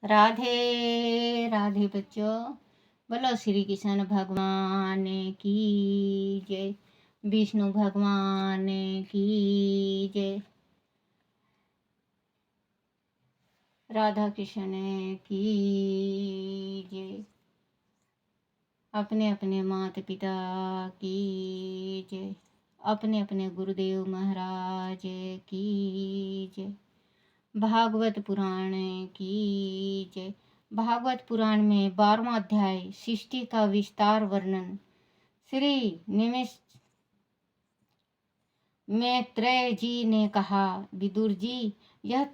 राधे राधे बच्चों। बोलो श्री कृष्ण भगवान की जय। विष्णु भगवान की जय। राधा कृष्ण की जय। अपने अपने माता पिता की जय। अपने अपने गुरुदेव महाराज की जय। भागवत पुराण की जय। भागवत पुराण में 12वां अध्याय सृष्टि का विस्तार वर्णन। श्री निमिष मैत्रेय जी ने कहा, विदुर जी, यहाँ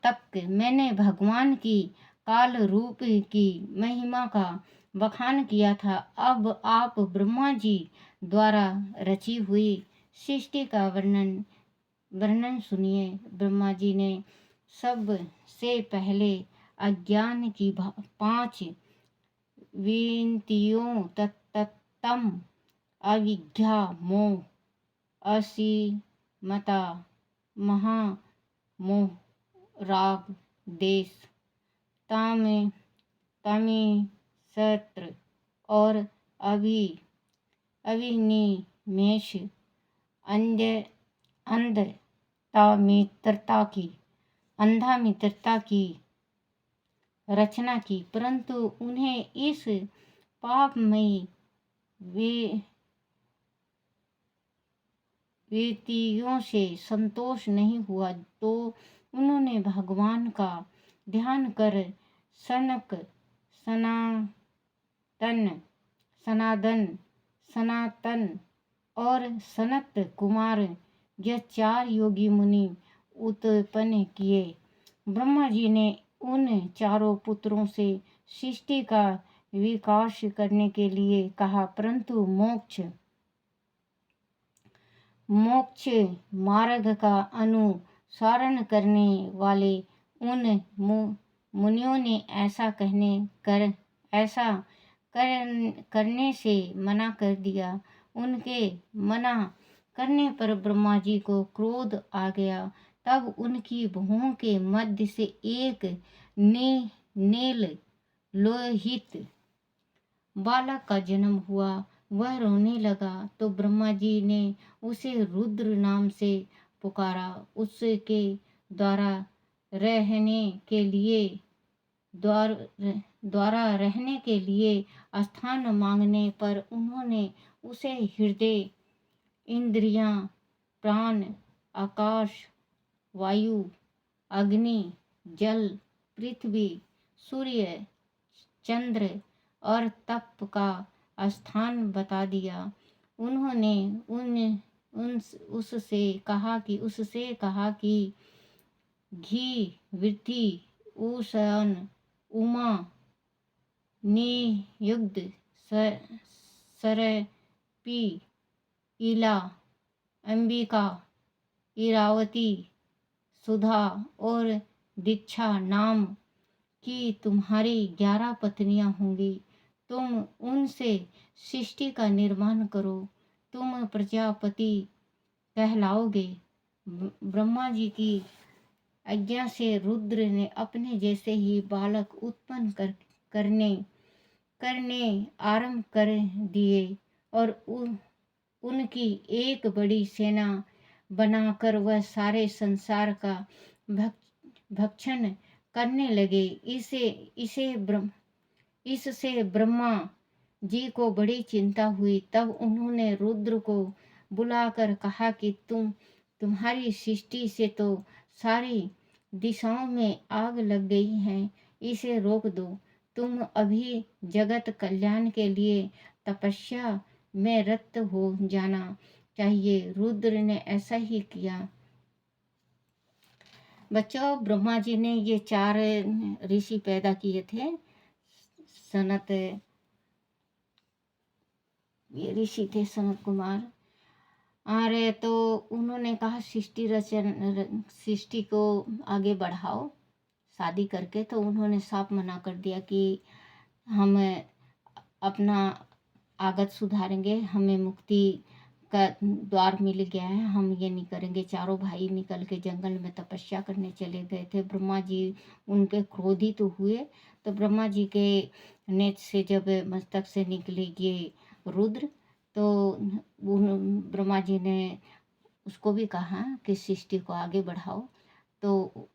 तक मैंने भगवान की काल रूप की महिमा का बखान किया था। अब आप ब्रह्मा जी द्वारा रची हुई सृष्टि का वर्णन सुनिए। ब्रह्मा जी ने सब से पहले अज्ञान की 5 विंतियों तत्तम अविद्या, मोह, असीमता, महामोह, राग, देश, तमिसत्र और अभिनिवेश, अंधा मित्रता की रचना की, परंतु उन्हें इस पापमयी वृत्तियों से संतोष नहीं हुआ, तो उन्होंने भगवान का ध्यान कर सनातन और सनत कुमार, यह 4 योगी मुनि उत्पन्न किए। ब्रह्मा जी ने उन चारों पुत्रों से सृष्टि का विकास करने के लिए कहा, परंतु मोक्ष मार्ग का अनुसरण करने वाले उन मुनियों ने ऐसा करने से मना कर दिया। उनके मना करने पर ब्रह्मा जी को क्रोध आ गया। तब उनकी भुवों के मध्य से एक नील लोहित बालक का जन्म हुआ। वह रोने लगा तो ब्रह्मा जी ने उसे रुद्र नाम से पुकारा। उसके द्वारा रहने के लिए स्थान मांगने पर उन्होंने उसे हृदय, इंद्रियां, प्राण, आकाश, वायु, अग्नि, जल, पृथ्वी, सूर्य, चंद्र और तप का स्थान बता दिया। उन्होंने उससे कहा कि घी, वृद्धि, उषण, उमा, नियुक्त, सरपी, इला, अंबिका, इरावती, सुधा और दीक्षा नाम की तुम्हारी 11 पत्नियां होंगी। तुम उनसे सृष्टि का निर्माण करो। तुम प्रजापति कहलाओगे। ब्रह्मा जी की आज्ञा से रुद्र ने अपने जैसे ही बालक उत्पन्न करने आरंभ कर दिए और उनकी एक बड़ी सेना बनाकर वह सारे संसार का भक्षण करने लगे। इससे ब्रह्मा जी को बड़ी चिंता हुई। तब उन्होंने रुद्र को बुलाकर कहा कि तुम्हारी सृष्टि से तो सारी दिशाओं में आग लग गई है, इसे रोक दो। तुम अभी जगत कल्याण के लिए तपस्या में रत हो जाना चाहिए। रुद्र ने ऐसा ही किया। बच्चों, ब्रह्मा जी ने ये 4 ऋषि पैदा किए थे। सनत ये ऋषि थे, सनत कुमार। अरे तो उन्होंने कहा सृष्टि को आगे बढ़ाओ शादी करके। तो उन्होंने साफ मना कर दिया कि हम अपना आगत सुधारेंगे, हमें मुक्ति का द्वार मिल गया है, हम ये नहीं करेंगे। चारों भाई निकल के जंगल में तपस्या करने चले गए थे। ब्रह्मा जी उनके क्रोधित तो हुए, तो ब्रह्मा जी के नेत्र से जब मस्तक से निकले ये रुद्र, तो ब्रह्मा जी ने उसको भी कहा कि सृष्टि को आगे बढ़ाओ। तो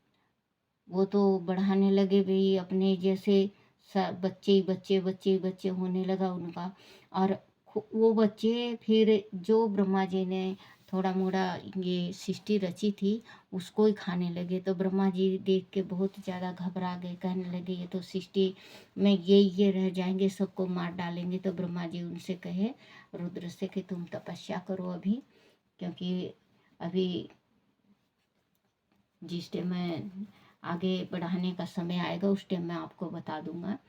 वो तो बढ़ाने लगे भाई, अपने जैसे बच्चे ही बच्चे बच्चे ही बच्चे होने लगा उनका। और वो बच्चे फिर जो ब्रह्मा जी ने थोड़ा मोड़ा ये सृष्टि रची थी उसको ही खाने लगे। तो ब्रह्मा जी देख के बहुत ज़्यादा घबरा गए, कहने लगे ये तो सृष्टि में ये रह जाएंगे, सबको मार डालेंगे। तो ब्रह्मा जी उनसे कहे रुद्र से कि तुम तपस्या करो अभी, क्योंकि अभी जिस टाइम में आगे बढ़ाने का समय आएगा उस टाइम मैं आपको बता दूंगा।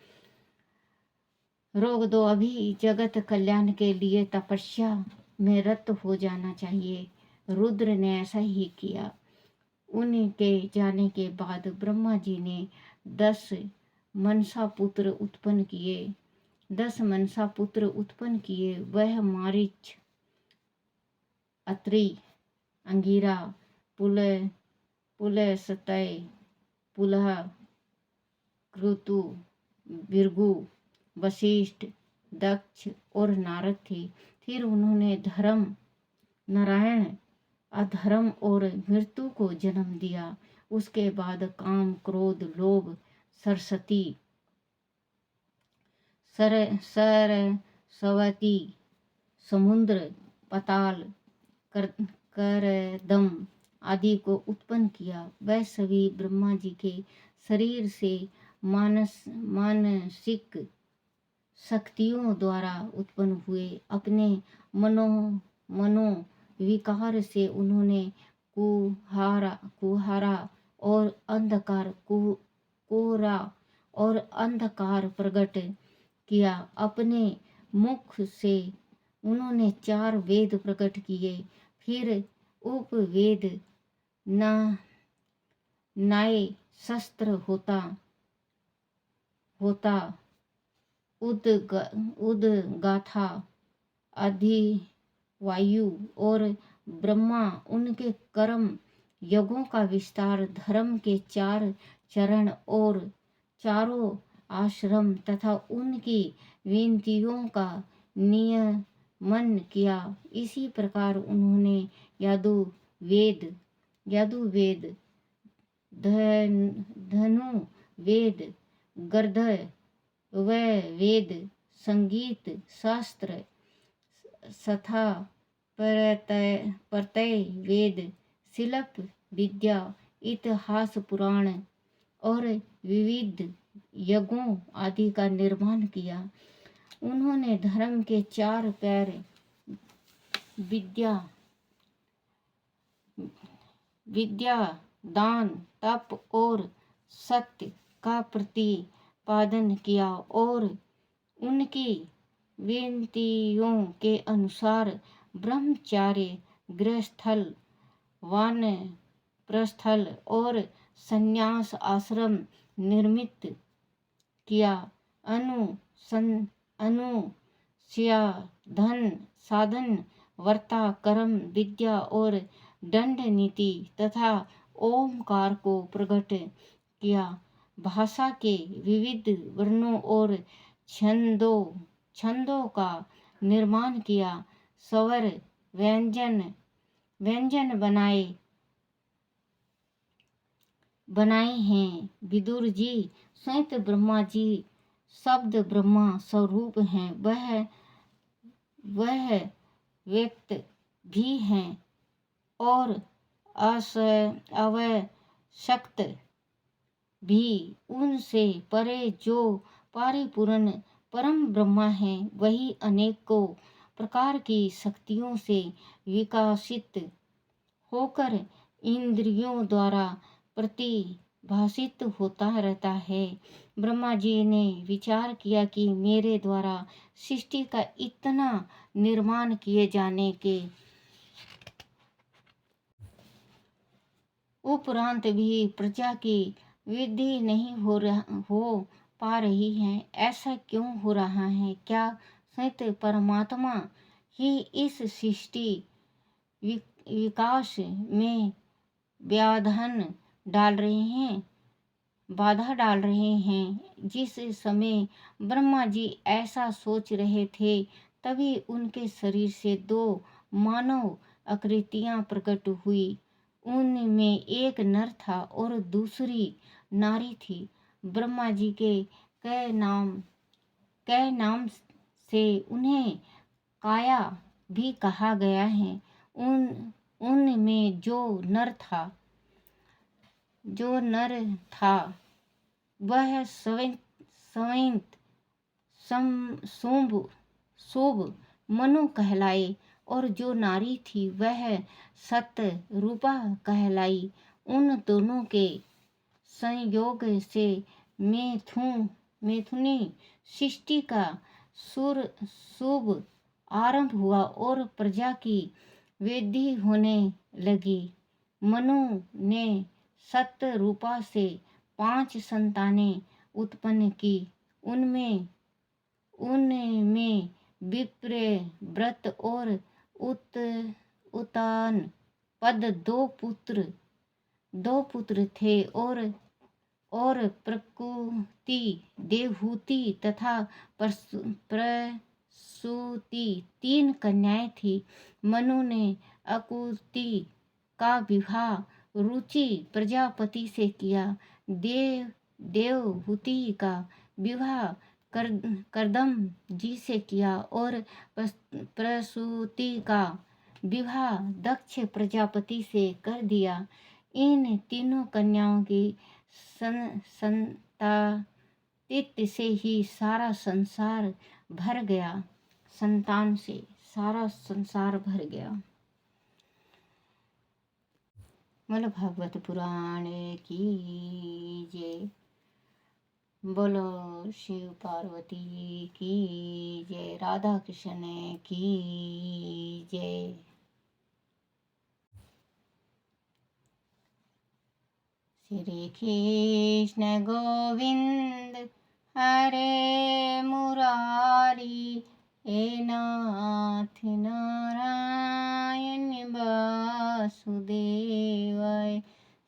रोक दो, अभी जगत कल्याण के लिए तपस्या में रत हो जाना चाहिए। रुद्र ने ऐसा ही किया। उनके जाने के बाद ब्रह्मा जी ने 10 मनसा पुत्र उत्पन्न किए। 10 मनसा पुत्र उत्पन्न किए। वह मारीच, अत्रि, अंगिरा, पुलह, पुलस्त्य, पुलह, क्रतु, भृगु, वशिष्ठ, दक्ष और नारद थे। फिर उन्होंने धर्म, नारायण, अधर्म और मृत्यु को जन्म दिया। उसके बाद काम, क्रोध, लोभ, सरस्वती, सरस्वती, समुद्र, पाताल, करदम आदि को उत्पन्न किया। वह सभी ब्रह्मा जी के शरीर से मानसिक शक्तियों द्वारा उत्पन्न हुए। अपने मनो विकार से उन्होंने कुहारा और अंधकार कोरा और अंधकार प्रकट किया। अपने मुख से उन्होंने 4 वेद प्रकट किए। फिर उपवेद, न्याय शस्त्र होता उदगाथा, अधिवायु और ब्रह्मा, उनके कर्म यज्ञों का विस्तार, धर्म के 4 चरण और चारों आश्रम तथा उनकी विनतियों का नियमन किया। इसी प्रकार उन्होंने यजुर्वेद, धनुर्वेद, गंधर्व वेद, संगीत शास्त्र, तथा प्रत्यय वेद, शिल्प विद्या, इतिहास पुराण और विविध यज्ञों आदि का निर्माण किया। उन्होंने धर्म के 4 पैर विद्या, दान, तप और सत्य का प्रतिपादन किया और उनकी विनतियों के अनुसार ब्रह्मचार्य, गृहस्थल, वानप्रस्थल और संन्यास आश्रम निर्मित किया। अनुष्ठान, साधन, वर्ता, कर्म, विद्या और दंड नीति तथा ओमकार को प्रकट किया। भाषा के विविध वर्णों और छंदों का निर्माण किया। स्वर व्यंजन बनाए हैं। विदुर जी स्वयं ब्रह्मा जी शब्द ब्रह्मा स्वरूप हैं। वह व्यक्त भी हैं और अवशक्त भी। उनसे परे जो परिपूर्ण परम ब्रह्मा है, वही अनेकों प्रकार की शक्तियों से विकसित होकर इंद्रियों द्वारा प्रतिभासित होता रहता है। ब्रह्मा जी ने विचार किया कि मेरे द्वारा सृष्टि का इतना निर्माण किए जाने के उपरांत भी प्रजा की वृद्धि नहीं हो पा रही है। ऐसा क्यों हो रहा है? क्या सत्य परमात्मा ही इस सृष्टि विकास में व्याधान डाल रहे हैं बाधा डाल रहे हैं। जिस समय ब्रह्मा जी ऐसा सोच रहे थे, तभी उनके शरीर से दो मानव आकृतियां प्रकट हुई। उनमें एक नर था और दूसरी नारी थी। ब्रह्मा जी के कह नाम से उन्हें काया भी कहा गया है। उनमें जो नर था वह संवैत शुभ मनु कहलाए, और जो नारी थी वह सतरूपा कहलाई। उन दोनों के संयोग से मैथुनी सृष्टि का शुभ आरंभ हुआ और प्रजा की वृद्धि होने लगी। मनु ने सतरूपा से 5 संतानें उत्पन्न की। उनमें विप्र व्रत और उत्तान पद दो पुत्र थे, और प्रकृति देवहूति तथा प्रसूति 3 कन्याएं थी। मनु ने अकुति का विवाह रुचि प्रजापति से किया। देवहूति का विवाह कर्दम जी से किया और प्रसूति का विवाह दक्ष प्रजापति से कर दिया। इन तीनों कन्याओं की संतातित्व से ही सारा संसार भर गया। संतान से सारा संसार भर गया। बोलो भागवत पुराण की जय। बोलो शिव पार्वती की जय। राधा कृष्ण की जय। श्री कृष्ण गोविंद हरे मुरारी, हे नाथ नारायण वासुदेवाय।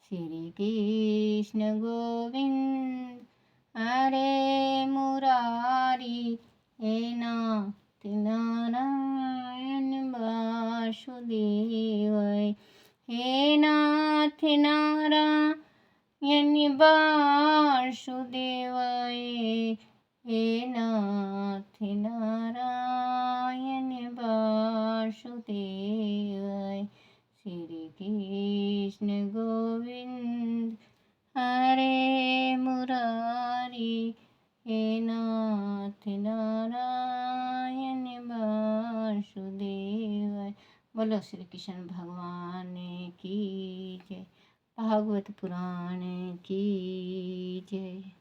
श्री कृष्ण गोविंद हरे मुरारी, हे नाथ नारायण वासुदेवाय। हे नाथ नारायण वासुदेवाय, हे नाथ नारायण वासुदेवाय। श्री कृष्ण गोविंद हरे मुरारी, हे नाथ नारायण वासुदेवाय। बोलो श्री कृष्ण भगवान की जय। भागवत पुराण की जय।